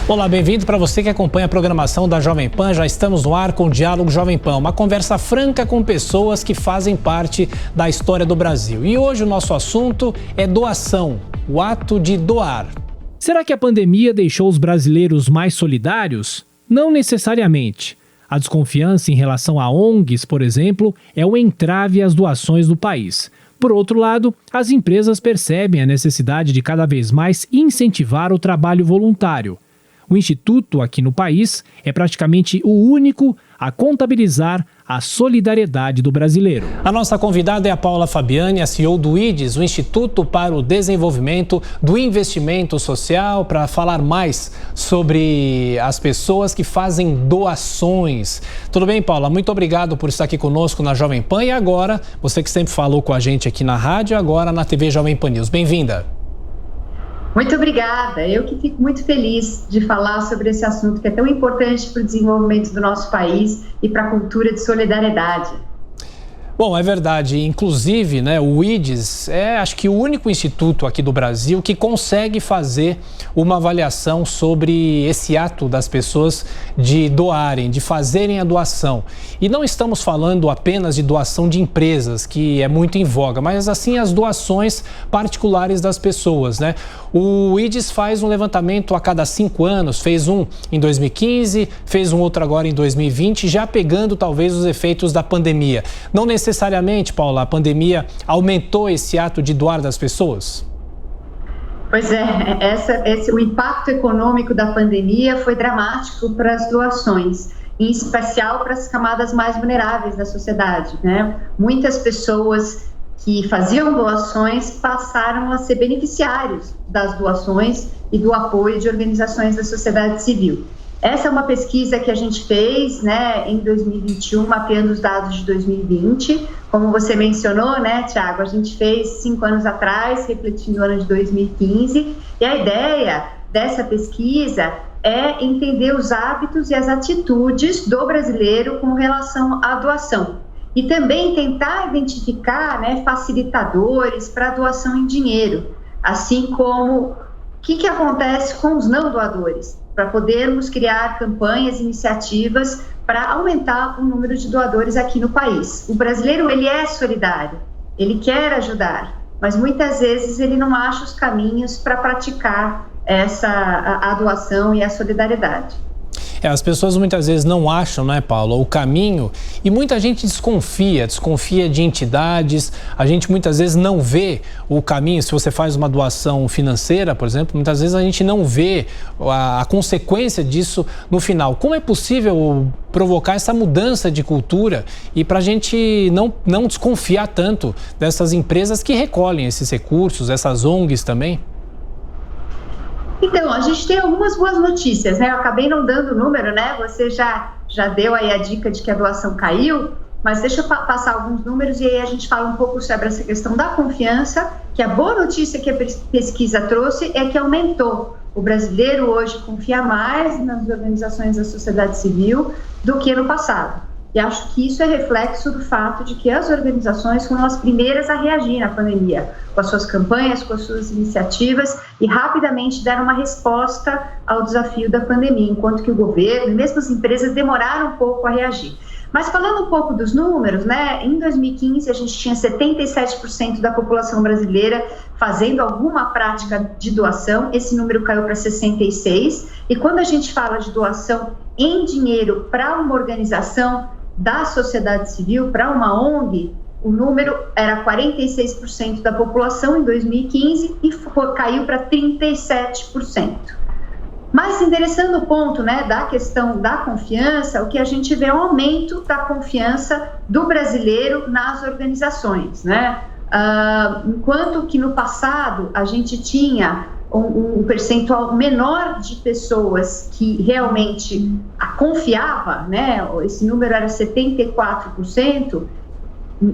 Olá, bem-vindo para você que acompanha a programação da Jovem Pan. Já estamos no ar com o Diálogo Jovem Pan, uma conversa franca com pessoas que fazem parte da história do Brasil. E hoje o nosso assunto é doação, o ato de doar. Será que a pandemia deixou os brasileiros mais solidários? Não necessariamente. A desconfiança em relação a ONGs, por exemplo, é o entrave às doações do país. Por outro lado, as empresas percebem a necessidade de cada vez mais incentivar o trabalho voluntário. O Instituto, aqui no país, é praticamente o único a contabilizar a solidariedade do brasileiro. A nossa convidada é a Paula Fabiani, a CEO do IDES, o Instituto para o Desenvolvimento do Investimento Social, para falar mais sobre as pessoas que fazem doações. Tudo bem, Paula? Muito obrigado por estar aqui conosco na Jovem Pan e agora, você que sempre falou com a gente aqui na rádio, agora na TV Jovem Pan News. Bem-vinda. Muito obrigada. Eu que fico muito feliz de falar sobre esse assunto que é tão importante para o desenvolvimento do nosso país e para a cultura de solidariedade. Bom, é verdade. Inclusive, o IDES é, acho que, o único instituto aqui do Brasil que consegue fazer uma avaliação sobre esse ato das pessoas de doarem, de fazerem a doação. E não estamos falando apenas de doação de empresas, que é muito em voga, mas assim as doações particulares das pessoas, né? O IDES faz um levantamento a cada 5 anos, fez um em 2015, fez um outro agora em 2020, já pegando talvez os efeitos da pandemia. Não necessariamente, Paula, a pandemia aumentou esse ato de doar das pessoas? Pois é, o impacto econômico da pandemia foi dramático para as doações, em especial para as camadas mais vulneráveis da sociedade, né? Muitas pessoas que faziam doações passaram a ser beneficiários das doações e do apoio de organizações da sociedade civil. Essa é uma pesquisa que a gente fez, em 2021, mapeando os dados de 2020. Como você mencionou, Tiago, a gente fez 5 anos atrás, refletindo o ano de 2015. E a ideia dessa pesquisa é entender os hábitos e as atitudes do brasileiro com relação à doação. E também tentar identificar facilitadores para a doação em dinheiro, assim como o que acontece com os não doadores, para podermos criar campanhas, iniciativas para aumentar o número de doadores aqui no país. O brasileiro, ele é solidário, ele quer ajudar, mas muitas vezes ele não acha os caminhos para praticar a doação e a solidariedade. As pessoas muitas vezes não acham, Paula, o caminho, e muita gente desconfia de entidades, a gente muitas vezes não vê o caminho. Se você faz uma doação financeira, por exemplo, muitas vezes a gente não vê a consequência disso no final. Como é possível provocar essa mudança de cultura e para a gente não desconfiar tanto dessas empresas que recolhem esses recursos, essas ONGs também? Então, a gente tem algumas boas notícias, Eu acabei não dando o número, Você já deu aí a dica de que a doação caiu, mas deixa eu passar alguns números e aí a gente fala um pouco sobre essa questão da confiança, que a boa notícia que a pesquisa trouxe é que aumentou. O brasileiro hoje confia mais nas organizações da sociedade civil do que no passado. E acho que isso é reflexo do fato de que as organizações foram as primeiras a reagir na pandemia, com as suas campanhas, com as suas iniciativas, e rapidamente deram uma resposta ao desafio da pandemia, enquanto que o governo e mesmo as empresas demoraram um pouco a reagir. Mas falando um pouco dos números, em 2015 a gente tinha 77% da população brasileira fazendo alguma prática de doação, esse número caiu para 66%, e quando a gente fala de doação em dinheiro para uma organização da sociedade civil, para uma ONG, o número era 46% da população em 2015 e caiu para 37%. Mas endereçando o ponto da questão da confiança, o que a gente vê é um aumento da confiança do brasileiro nas organizações, enquanto que no passado a gente tinha um percentual menor de pessoas que realmente confiava, esse número era 74%,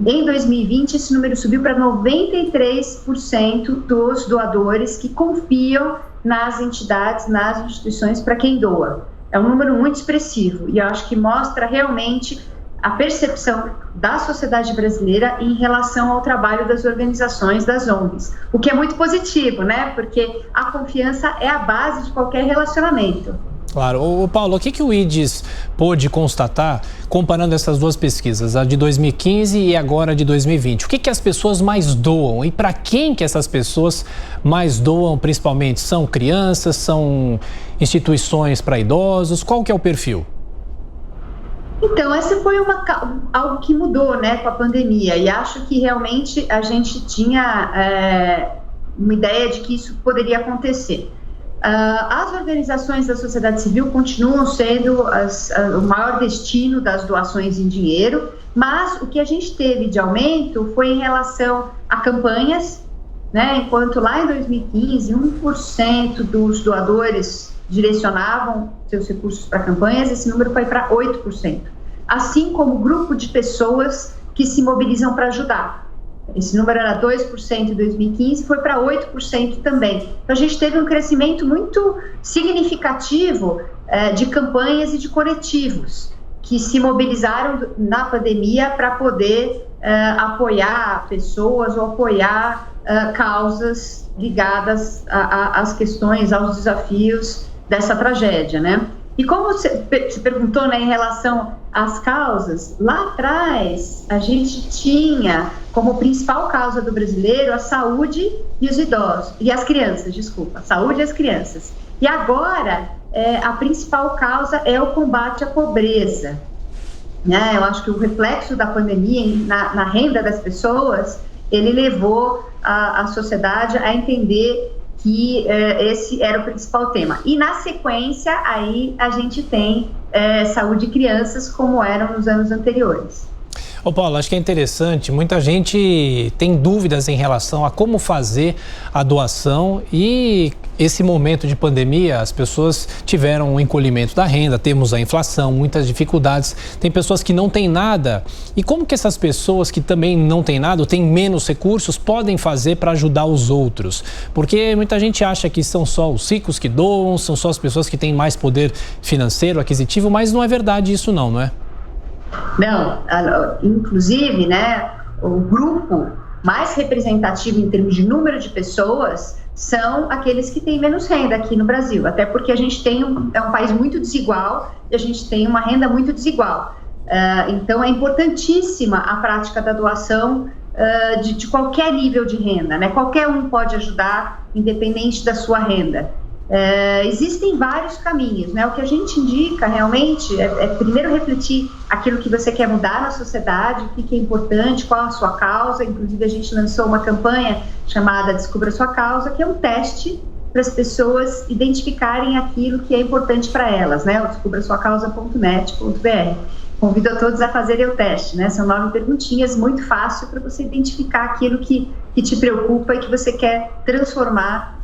em 2020 esse número subiu para 93% dos doadores que confiam nas entidades, nas instituições para quem doa. É um número muito expressivo e eu acho que mostra realmente a percepção da sociedade brasileira em relação ao trabalho das organizações, das ONGs, o que é muito positivo, né? Porque a confiança é a base de qualquer relacionamento. Claro. Ô, Paulo, o que o IDES pôde constatar comparando essas duas pesquisas, a de 2015 e agora de 2020? O que as pessoas mais doam e para quem que essas pessoas mais doam principalmente? São crianças, são instituições para idosos? Qual que é o perfil? Então, essa foi algo que mudou, né, com a pandemia, e acho que realmente a gente tinha uma ideia de que isso poderia acontecer. As organizações da sociedade civil continuam sendo o maior destino das doações em dinheiro, mas o que a gente teve de aumento foi em relação a campanhas, né? Enquanto lá em 2015, 1% dos doadores direcionavam seus recursos para campanhas, esse número foi para 8%. Assim como o grupo de pessoas que se mobilizam para ajudar. Esse número era 2% em 2015, foi para 8% também. Então, a gente teve um crescimento muito significativo de campanhas e de coletivos que se mobilizaram na pandemia para poder apoiar pessoas ou apoiar causas ligadas às questões, aos desafios dessa tragédia, né? E como você perguntou, né, em relação às causas, lá atrás a gente tinha como principal causa do brasileiro a saúde e os idosos, e as crianças, desculpa, saúde e as crianças. E agora a principal causa é o combate à pobreza. Né? Eu acho que o reflexo da pandemia na renda das pessoas, ele levou a sociedade a entender que esse era o principal tema. E na sequência, aí a gente tem saúde e crianças, como eram nos anos anteriores. Ô Paulo, acho que é interessante, muita gente tem dúvidas em relação a como fazer a doação e esse momento de pandemia, as pessoas tiveram um encolhimento da renda, temos a inflação, muitas dificuldades, tem pessoas que não têm nada. E como que essas pessoas que também não têm nada, ou têm menos recursos, podem fazer para ajudar os outros? Porque muita gente acha que são só os ricos que doam, são só as pessoas que têm mais poder financeiro, aquisitivo, mas não é verdade isso não é? Não, inclusive, né, o grupo mais representativo em termos de número de pessoas são aqueles que têm menos renda aqui no Brasil, até porque a gente tem um país muito desigual e a gente tem uma renda muito desigual. Então, é importantíssima a prática da doação de qualquer nível de renda, né? Qualquer um pode ajudar, independente da sua renda. Existem vários caminhos, né? O que a gente indica realmente é primeiro refletir aquilo que você quer mudar na sociedade, o que é importante, qual a sua causa. Inclusive a gente lançou uma campanha chamada Descubra Sua Causa, que é um teste para as pessoas identificarem aquilo que é importante para elas, né? O descubrasuacausa.net.br. Convido a todos a fazerem o teste, né? São 9 perguntinhas, muito fácil para você identificar aquilo que te preocupa e que você quer transformar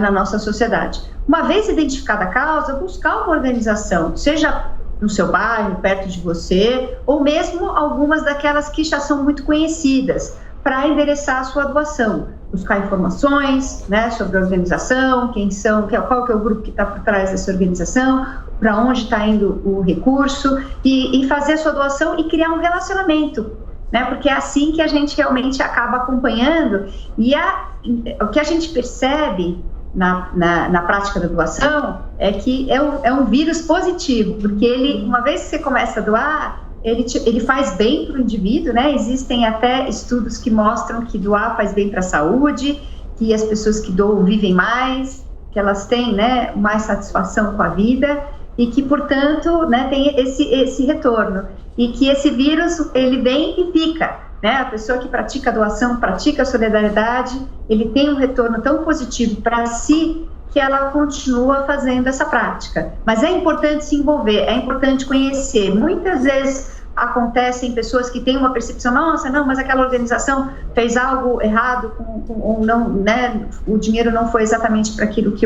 na nossa sociedade. Uma vez identificada a causa, buscar uma organização, seja no seu bairro, perto de você, ou mesmo algumas daquelas que já são muito conhecidas, para endereçar a sua doação. Buscar informações, né, sobre a organização, quem são, qual que é o grupo que está por trás dessa organização, para onde está indo o recurso, e fazer a sua doação e criar um relacionamento, né, porque é assim que a gente realmente acaba acompanhando. E o que a gente percebe na prática da doação é que é um vírus positivo, porque ele, uma vez que você começa a doar, ele faz bem para o indivíduo, né? Existem até estudos que mostram que doar faz bem para a saúde, que as pessoas que doam vivem mais, que elas têm, né, mais satisfação com a vida e que, portanto, né, tem esse retorno. E que esse vírus, ele vem e fica, né? A pessoa que pratica a doação, pratica a solidariedade, ele tem um retorno tão positivo para si que ela continua fazendo essa prática. Mas é importante se envolver, é importante conhecer. Muitas vezes acontecem pessoas que têm uma percepção, nossa, não, mas aquela organização fez algo errado, ou não, né? O dinheiro não foi exatamente para aquilo que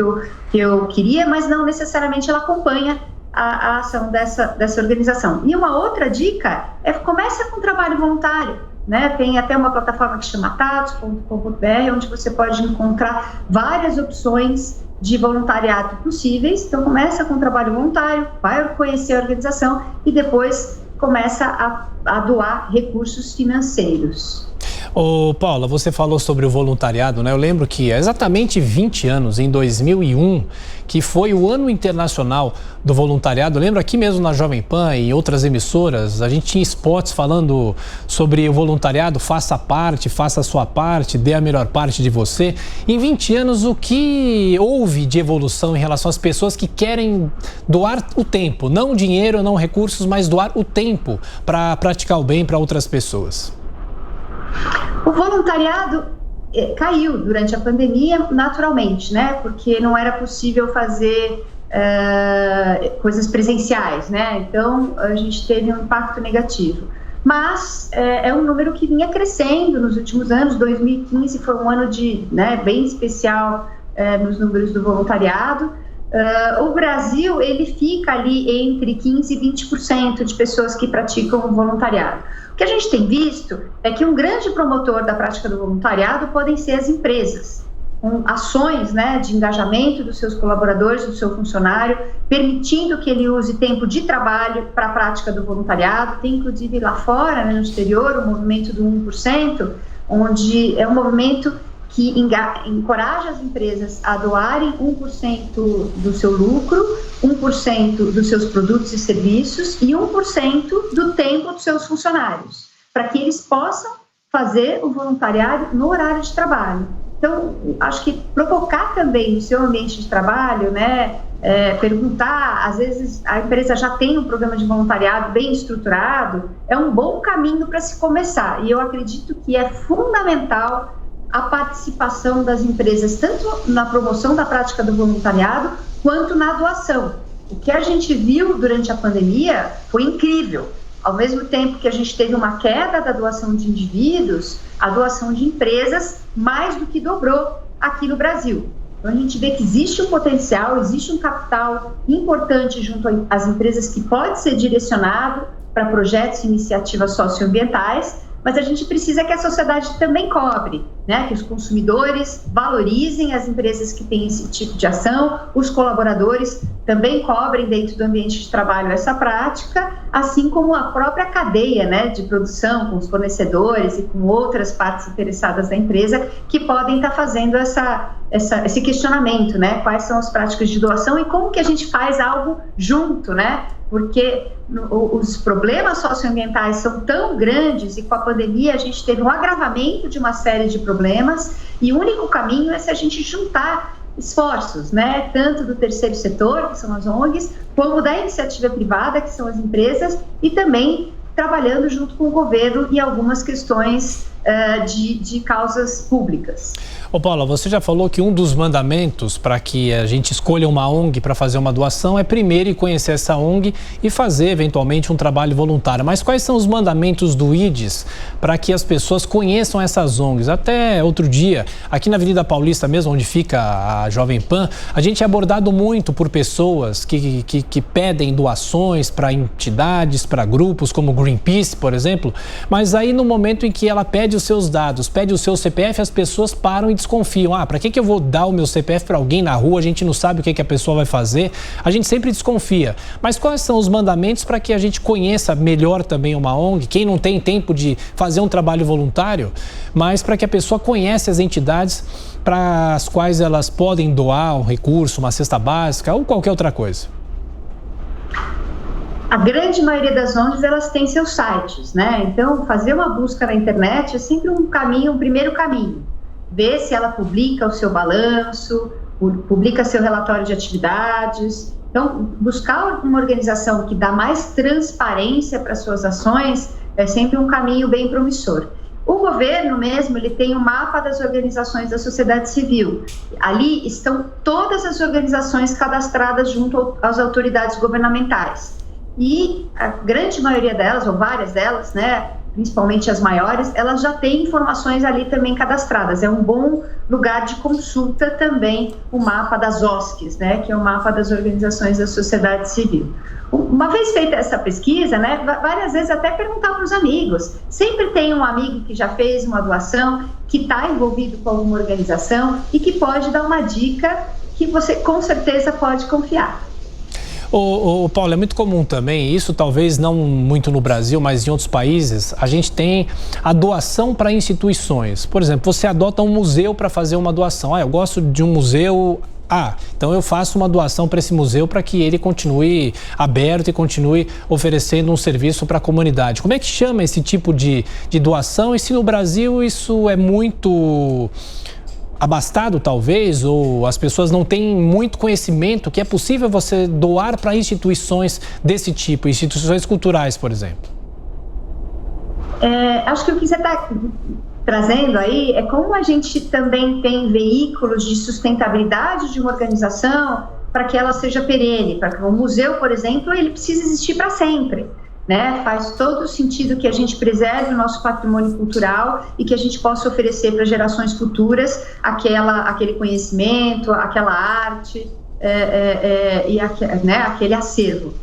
eu queria, mas não necessariamente ela acompanha a ação dessa organização. E uma outra dica começa com trabalho voluntário, né? Tem até uma plataforma que chama tatos.com.br, onde você pode encontrar várias opções de voluntariado possíveis. Então começa com trabalho voluntário, vai conhecer a organização e depois começa a doar recursos financeiros. Ô, Paula, você falou sobre o voluntariado, né? Eu lembro que há exatamente 20 anos, em 2001, que foi o Ano Internacional do Voluntariado. Eu lembro aqui mesmo na Jovem Pan e em outras emissoras, a gente tinha spots falando sobre o voluntariado, faça parte, faça a sua parte, dê a melhor parte de você. Em 20 anos, o que houve de evolução em relação às pessoas que querem doar o tempo, não o dinheiro, não recursos, mas doar o tempo para praticar o bem para outras pessoas? O voluntariado caiu durante a pandemia naturalmente, né? Porque não era possível fazer coisas presenciais, né? Então a gente teve um impacto negativo. Mas é um número que vinha crescendo nos últimos anos. 2015 foi um ano bem especial nos números do voluntariado. O Brasil, ele fica ali entre 15% e 20% de pessoas que praticam o voluntariado. O que a gente tem visto é que um grande promotor da prática do voluntariado podem ser as empresas, com ações, né, de engajamento dos seus colaboradores, do seu funcionário, permitindo que ele use tempo de trabalho para a prática do voluntariado. Tem inclusive lá fora, né, no exterior, o movimento do 1%, onde é um movimento que encoraja as empresas a doarem 1% do seu lucro, 1% dos seus produtos e serviços e 1% do tempo dos seus funcionários, para que eles possam fazer o voluntariado no horário de trabalho. Então, acho que provocar também no seu ambiente de trabalho, né, perguntar, às vezes a empresa já tem um programa de voluntariado bem estruturado, é um bom caminho para se começar. E eu acredito que é fundamental a participação das empresas, tanto na promoção da prática do voluntariado, quanto na doação. O que a gente viu durante a pandemia foi incrível. Ao mesmo tempo que a gente teve uma queda da doação de indivíduos, a doação de empresas mais do que dobrou aqui no Brasil. Então a gente vê que existe um potencial, existe um capital importante junto às empresas que pode ser direcionado para projetos e iniciativas socioambientais, mas a gente precisa que a sociedade também cobre, né? Que os consumidores valorizem as empresas que têm esse tipo de ação, os colaboradores também cobrem dentro do ambiente de trabalho essa prática, assim como a própria cadeia, né, de produção, com os fornecedores e com outras partes interessadas da empresa que podem estar fazendo esse questionamento, né? Quais são as práticas de doação e como que a gente faz algo junto, né? Porque os problemas socioambientais são tão grandes e com a pandemia a gente teve um agravamento de uma série de problemas e o único caminho é se a gente juntar esforços, né? Tanto do terceiro setor, que são as ONGs, como da iniciativa privada, que são as empresas, e também trabalhando junto com o governo em algumas questões de causas públicas. Ô Paula, você já falou que um dos mandamentos para que a gente escolha uma ONG para fazer uma doação é primeiro ir conhecer essa ONG e fazer eventualmente um trabalho voluntário. Mas quais são os mandamentos do IDES para que as pessoas conheçam essas ONGs? Até outro dia, aqui na Avenida Paulista mesmo, onde fica a Jovem Pan, a gente é abordado muito por pessoas que pedem doações para entidades, para grupos como Greenpeace, por exemplo, mas aí no momento em que ela pede os seus dados, pede o seu CPF, as pessoas param e desconfiam. Para que eu vou dar o meu CPF para alguém na rua? A gente não sabe o que a pessoa vai fazer. A gente sempre desconfia. Mas quais são os mandamentos para que a gente conheça melhor também uma ONG? Quem não tem tempo de fazer um trabalho voluntário, mas para que a pessoa conheça as entidades para as quais elas podem doar um recurso, uma cesta básica ou qualquer outra coisa. A grande maioria das ONGs, elas têm seus sites, né? Então, fazer uma busca na internet é sempre um primeiro caminho. Ver se ela publica o seu balanço, publica seu relatório de atividades. Então, buscar uma organização que dá mais transparência para suas ações é sempre um caminho bem promissor. O governo mesmo, ele tem um mapa das organizações da sociedade civil. Ali estão todas as organizações cadastradas junto às autoridades governamentais. E a grande maioria delas, ou várias delas, né, principalmente as maiores, elas já têm informações ali também cadastradas. É um bom lugar de consulta também o mapa das OSCs, né, que é o mapa das organizações da sociedade civil. Uma vez feita essa pesquisa, né, várias vezes até perguntar para os amigos. Sempre tem um amigo que já fez uma doação, que está envolvido com alguma organização e que pode dar uma dica que você com certeza pode confiar. O Paulo, é muito comum também, isso talvez não muito no Brasil, mas em outros países, a gente tem a doação para instituições. Por exemplo, você adota um museu para fazer uma doação. Eu gosto de um museu então eu faço uma doação para esse museu para que ele continue aberto e continue oferecendo um serviço para a comunidade. Como é que chama esse tipo de doação? E se no Brasil isso é muito abastado, talvez, ou as pessoas não têm muito conhecimento que é possível você doar para instituições desse tipo, instituições culturais, por exemplo? Acho que o que você está trazendo aí é como a gente também tem veículos de sustentabilidade de uma organização para que ela seja perene, para que o museu, por exemplo, ele precisa existir para sempre, né? Faz todo sentido que a gente preserve o nosso patrimônio cultural e que a gente possa oferecer para gerações futuras aquele conhecimento, aquela arte e aquele acervo.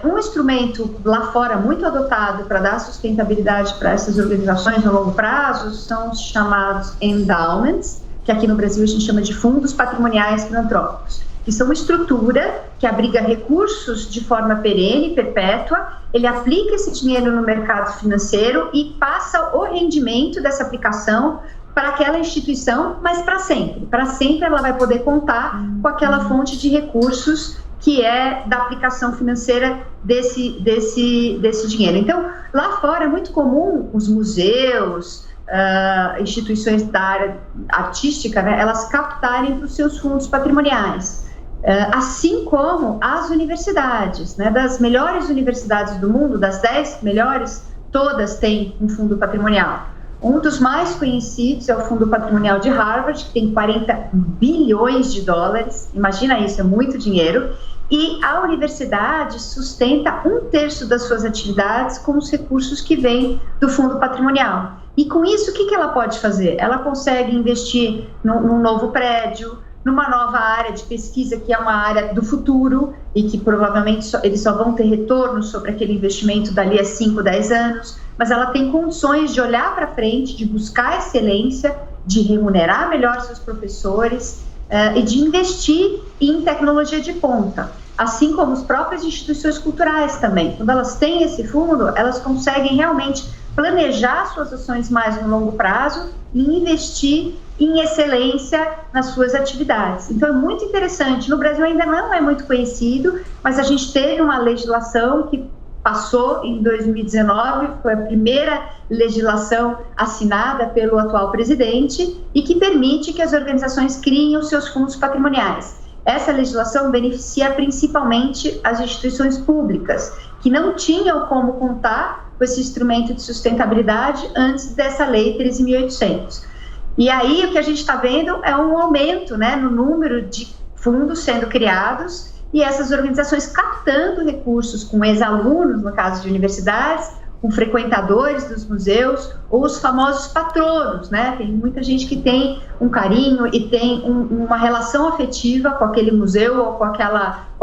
Um instrumento lá fora muito adotado para dar sustentabilidade para essas organizações no longo prazo são os chamados endowments, que aqui no Brasil a gente chama de fundos patrimoniais filantrópicos, que são uma estrutura que abriga recursos de forma perene, perpétua. Ele aplica esse dinheiro no mercado financeiro e passa o rendimento dessa aplicação para aquela instituição, mas para sempre. Para sempre ela vai poder contar com aquela fonte de recursos que é da aplicação financeira desse dinheiro. Então, lá fora é muito comum os museus, instituições da área artística, né, elas captarem para os seus fundos patrimoniais. Assim como as universidades, né, das melhores universidades do mundo, das 10 melhores, todas têm um fundo patrimonial. Um dos mais conhecidos é o Fundo Patrimonial de Harvard, que tem 40 bilhões de dólares, imagina isso, é muito dinheiro, e a universidade sustenta 1/3 das suas atividades com os recursos que vêm do Fundo Patrimonial. E com isso, o que ela pode fazer? Ela consegue investir num novo prédio, numa nova área de pesquisa, que é uma área do futuro e que provavelmente eles só vão ter retorno sobre aquele investimento dali a 5, 10 anos, mas ela tem condições de olhar para frente, de buscar excelência, de remunerar melhor seus professores e de investir em tecnologia de ponta, assim como as próprias instituições culturais também. Quando elas têm esse fundo, elas conseguem realmente planejar suas ações mais no longo prazo e investir em excelência nas suas atividades. Então é muito interessante. No Brasil ainda não é muito conhecido, mas a gente teve uma legislação que passou em 2019, foi a primeira legislação assinada pelo atual presidente e que permite que as organizações criem os seus fundos patrimoniais. Essa legislação beneficia principalmente as instituições públicas, que não tinham como contar com esse instrumento de sustentabilidade antes dessa lei 13.800. E aí o que a gente está vendo é um aumento, né, no número de fundos sendo criados e essas organizações captando recursos com ex-alunos, no caso de universidades, com frequentadores dos museus ou os famosos patronos, né? Tem muita gente que tem um carinho e tem uma relação afetiva com aquele museu ou com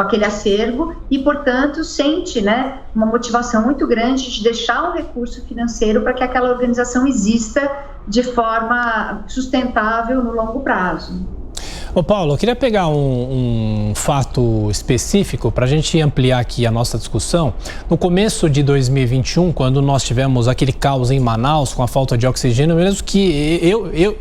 aquele acervo e, portanto, sente, né, uma motivação muito grande de deixar um recurso financeiro para que aquela organização exista de forma sustentável no longo prazo. Ô Paulo, eu queria pegar um fato específico para a gente ampliar aqui a nossa discussão. No começo de 2021, quando nós tivemos aquele caos em Manaus com a falta de oxigênio, mesmo que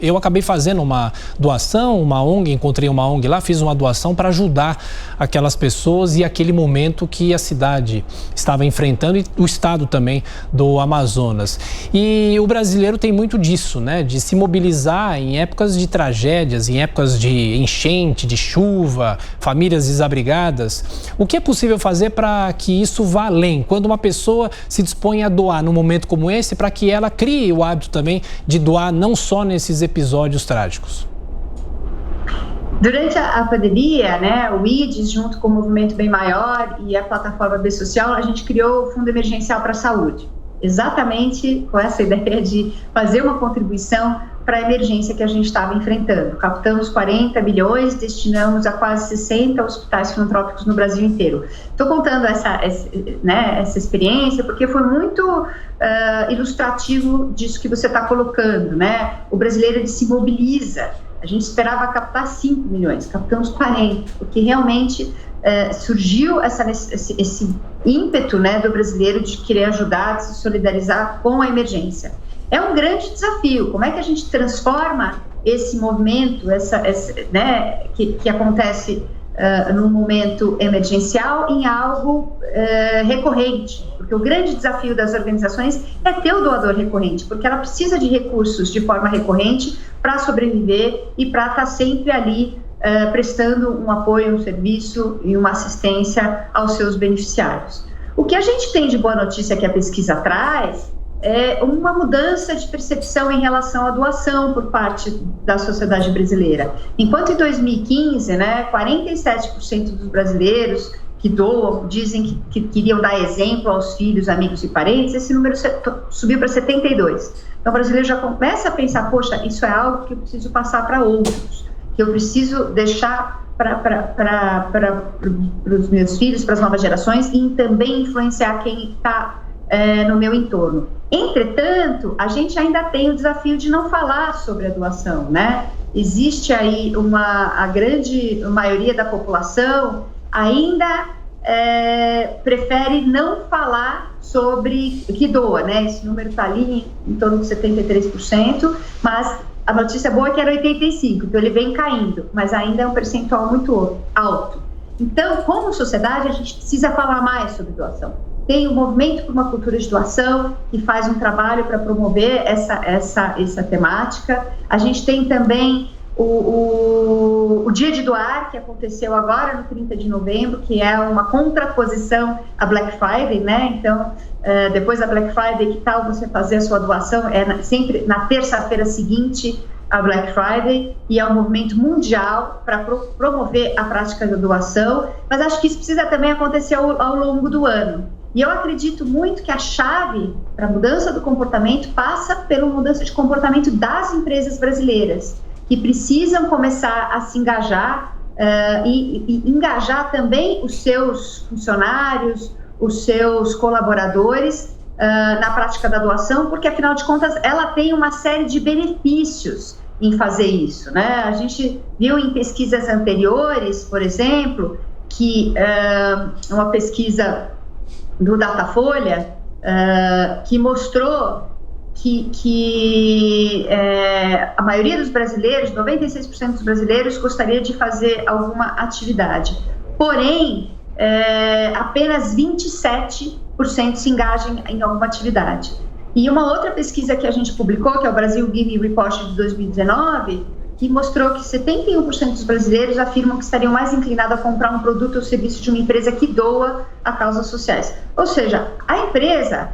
eu acabei fazendo uma doação, uma ONG, encontrei uma ONG lá, fiz uma doação para ajudar aquelas pessoas e aquele momento que a cidade estava enfrentando e o estado também do Amazonas. E o brasileiro tem muito disso, né? De se mobilizar em épocas de tragédias, em épocas de enchente, de chuva, famílias desabrigadas. O que é possível fazer para que isso vá além? Quando uma pessoa se dispõe a doar num momento como esse, para que ela crie o hábito também de doar não só nesses episódios trágicos? Durante a pandemia, né, o IDES, junto com o Movimento Bem Maior e a plataforma B Social, a gente criou o Fundo Emergencial para a Saúde, exatamente com essa ideia de fazer uma contribuição para a emergência que a gente estava enfrentando. Captamos 40 bilhões, destinamos a quase 60 hospitais filantrópicos no Brasil inteiro. Estou contando essa experiência porque foi muito ilustrativo disso que você está colocando, né? O brasileiro ele se mobiliza A gente esperava captar 5 milhões, captamos 40, porque realmente surgiu esse ímpeto, né, do brasileiro de querer ajudar, de se solidarizar com a emergência. É um grande desafio. Como é que a gente transforma esse movimento, né, que acontece num momento emergencial, em algo recorrente? Porque o grande desafio das organizações é ter o doador recorrente, porque ela precisa de recursos de forma recorrente para sobreviver e para estar sempre ali prestando um apoio, um serviço e uma assistência aos seus beneficiários. O que a gente tem de boa notícia que a pesquisa traz é uma mudança de percepção em relação à doação por parte da sociedade brasileira. Enquanto em 2015, né, 47% dos brasileiros que doam dizem que queriam dar exemplo aos filhos, amigos e parentes, esse número subiu para 72%. Então o brasileiro já começa a pensar, poxa, isso é algo que eu preciso passar para outros, que eu preciso deixar para os meus filhos, para as novas gerações, e também influenciar quem está no meu entorno. Entretanto, a gente ainda tem o desafio de não falar sobre a doação, né? Existe aí a grande maioria da população ainda prefere não falar sobre que doa, né? Esse número está ali em torno de 73%, mas a notícia boa é que era 85%, então ele vem caindo, mas ainda é um percentual muito alto. Então, como sociedade, a gente precisa falar mais sobre doação. Tem o Movimento por uma Cultura de Doação, que faz um trabalho para promover essa temática. A gente tem também o Dia de Doar, que aconteceu agora no 30 de novembro, que é uma contraposição à Black Friday, né? Então, depois da Black Friday, que tal você fazer a sua doação? Sempre na terça-feira seguinte a Black Friday, e é um movimento mundial para promover a prática da doação, mas acho que isso precisa também acontecer ao longo do ano. E eu acredito muito que a chave para a mudança do comportamento passa pela mudança de comportamento das empresas brasileiras, que precisam começar a se engajar e engajar também os seus funcionários, os seus colaboradores na prática da doação, porque, afinal de contas, ela tem uma série de benefícios em fazer isso, né? A gente viu em pesquisas anteriores, por exemplo, que uma pesquisa do Datafolha, que mostrou que a maioria dos brasileiros, 96% dos brasileiros, gostaria de fazer alguma atividade. Porém, apenas 27% se engajam em alguma atividade. E uma outra pesquisa que a gente publicou, que é o Brasil Giving Report de 2019, que mostrou que 71% dos brasileiros afirmam que estariam mais inclinados a comprar um produto ou serviço de uma empresa que doa a causas sociais. Ou seja, a empresa,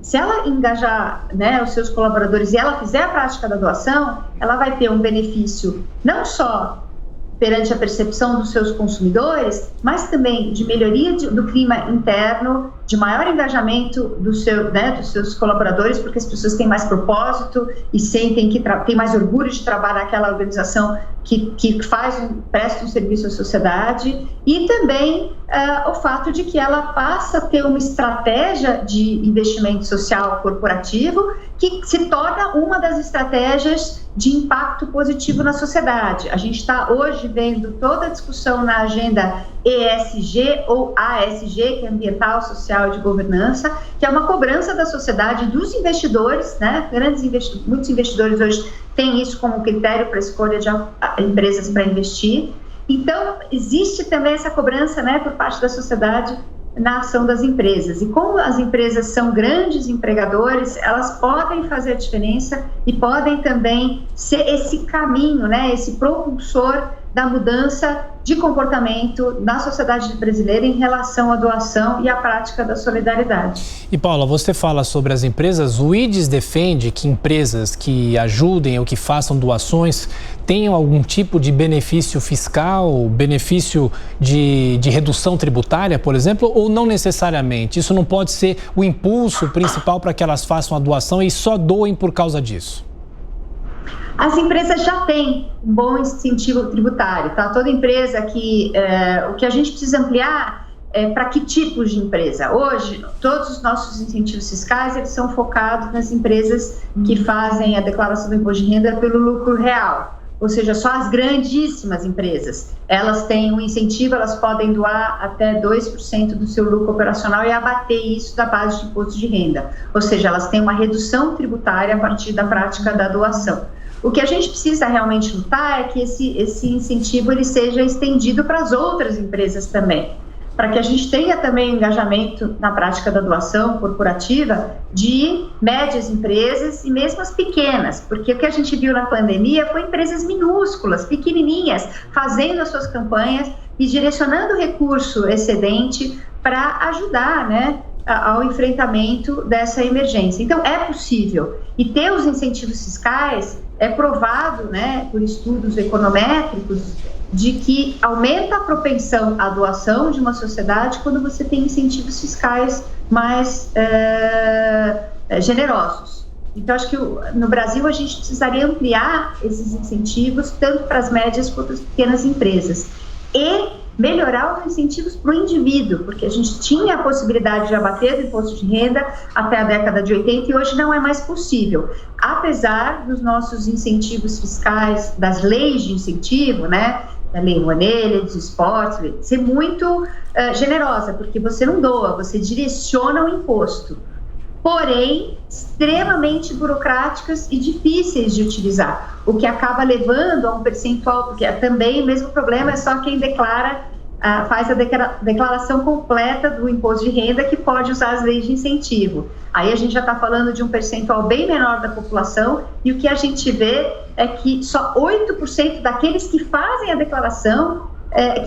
se ela engajar, né, os seus colaboradores e ela fizer a prática da doação, ela vai ter um benefício não só perante a percepção dos seus consumidores, mas também de melhoria do clima interno, de maior engajamento dos seus colaboradores, porque as pessoas têm mais propósito e sentem que têm mais orgulho de trabalhar naquela organização que presta um serviço à sociedade, e também o fato de que ela passa a ter uma estratégia de investimento social corporativo que se torna uma das estratégias de impacto positivo na sociedade. A gente está hoje vendo toda a discussão na agenda ESG ou ASG, que é Ambiental, Social e de Governança, que é uma cobrança da sociedade, dos investidores, né? Muitos investidores hoje têm isso como critério para a escolha de empresas para investir. Então, existe também essa cobrança, né, por parte da sociedade na ação das empresas. E como as empresas são grandes empregadores, elas podem fazer a diferença e podem também ser esse caminho, né, esse propulsor da mudança de comportamento na sociedade brasileira em relação à doação e à prática da solidariedade. E Paula, você fala sobre as empresas, o IDES defende que empresas que ajudem ou que façam doações tenham algum tipo de benefício fiscal, benefício de redução tributária, por exemplo, ou não necessariamente? Isso não pode ser o impulso principal para que elas façam a doação e só doem por causa disso? As empresas já têm um bom incentivo tributário, tá? Toda empresa o que a gente precisa ampliar é para que tipos de empresa. Hoje, todos os nossos incentivos fiscais, eles são focados nas empresas que fazem a declaração do imposto de renda pelo lucro real. ou seja, só as grandíssimas empresas, elas têm um incentivo, elas podem doar até 2% do seu lucro operacional e abater isso da base de imposto de renda, ou seja, elas têm uma redução tributária a partir da prática da doação. O que a gente precisa realmente lutar é que esse incentivo ele seja estendido para as outras empresas também, para que a gente tenha também engajamento na prática da doação corporativa de médias empresas e mesmo as pequenas, porque o que a gente viu na pandemia foi empresas minúsculas, pequenininhas, fazendo as suas campanhas e direcionando recurso excedente para ajudar, né, ao enfrentamento dessa emergência. Então, é possível. E ter os incentivos fiscais é provado, né, por estudos econométricos, de que aumenta a propensão à doação de uma sociedade quando você tem incentivos fiscais mais generosos. Então, acho que no Brasil a gente precisaria ampliar esses incentivos tanto para as médias quanto para as pequenas empresas e melhorar os incentivos para o indivíduo, porque a gente tinha a possibilidade de abater do imposto de renda até a década de 80 e hoje não é mais possível. Apesar dos nossos incentivos fiscais, das leis de incentivo, né, da Lei Rouanet, Lei dos Esportes, ser muito generosa, porque você não doa, você direciona o imposto. Porém, extremamente burocráticas e difíceis de utilizar, o que acaba levando a um percentual, porque também o mesmo problema é só quem declara, faz a declaração completa do imposto de renda que pode usar as leis de incentivo. Aí a gente já está falando de um percentual bem menor da população e o que a gente vê é que só 8% daqueles que fazem a declaração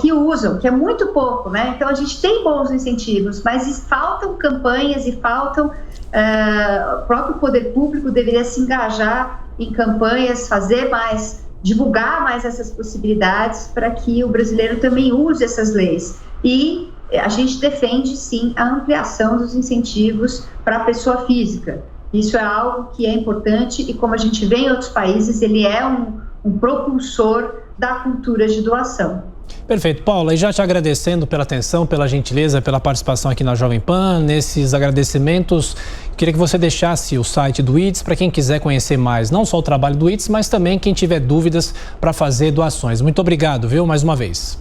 que usam, que é muito pouco, né? Então a gente tem bons incentivos, mas faltam campanhas e faltam... o próprio poder público deveria se engajar em campanhas, fazer mais, divulgar mais essas possibilidades para que o brasileiro também use essas leis. E a gente defende, sim, a ampliação dos incentivos para a pessoa física. Isso é algo que é importante e, como a gente vê em outros países, ele é um propulsor da cultura de doação. Perfeito. Paula, e já te agradecendo pela atenção, pela gentileza, pela participação aqui na Jovem Pan, nesses agradecimentos, queria que você deixasse o site do IDS para quem quiser conhecer mais, não só o trabalho do IDS, mas também quem tiver dúvidas para fazer doações. Muito obrigado, viu, mais uma vez.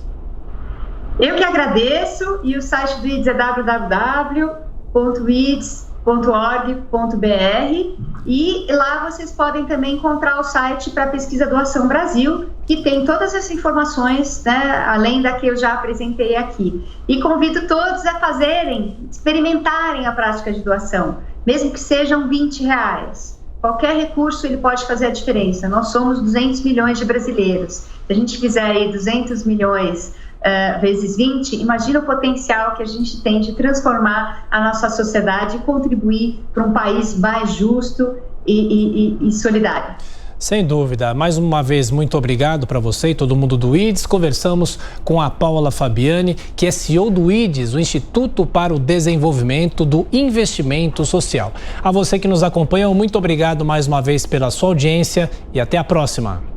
Eu que agradeço, e o site do IDS é www.ids.org.br e lá vocês podem também encontrar o site para Pesquisa Doação Brasil, que tem todas essas informações, né, além da que eu já apresentei aqui. E convido todos a experimentarem a prática de doação, mesmo que sejam R$20. Qualquer recurso ele pode fazer a diferença. Nós somos 200 milhões de brasileiros. Se a gente fizer aí 200 milhões vezes 20, imagina o potencial que a gente tem de transformar a nossa sociedade e contribuir para um país mais justo e solidário. Sem dúvida. Mais uma vez, muito obrigado para você e todo mundo do IDS. Conversamos com a Paula Fabiani, que é CEO do IDS, o Instituto para o Desenvolvimento do Investimento Social. A você que nos acompanha, muito obrigado mais uma vez pela sua audiência e até a próxima.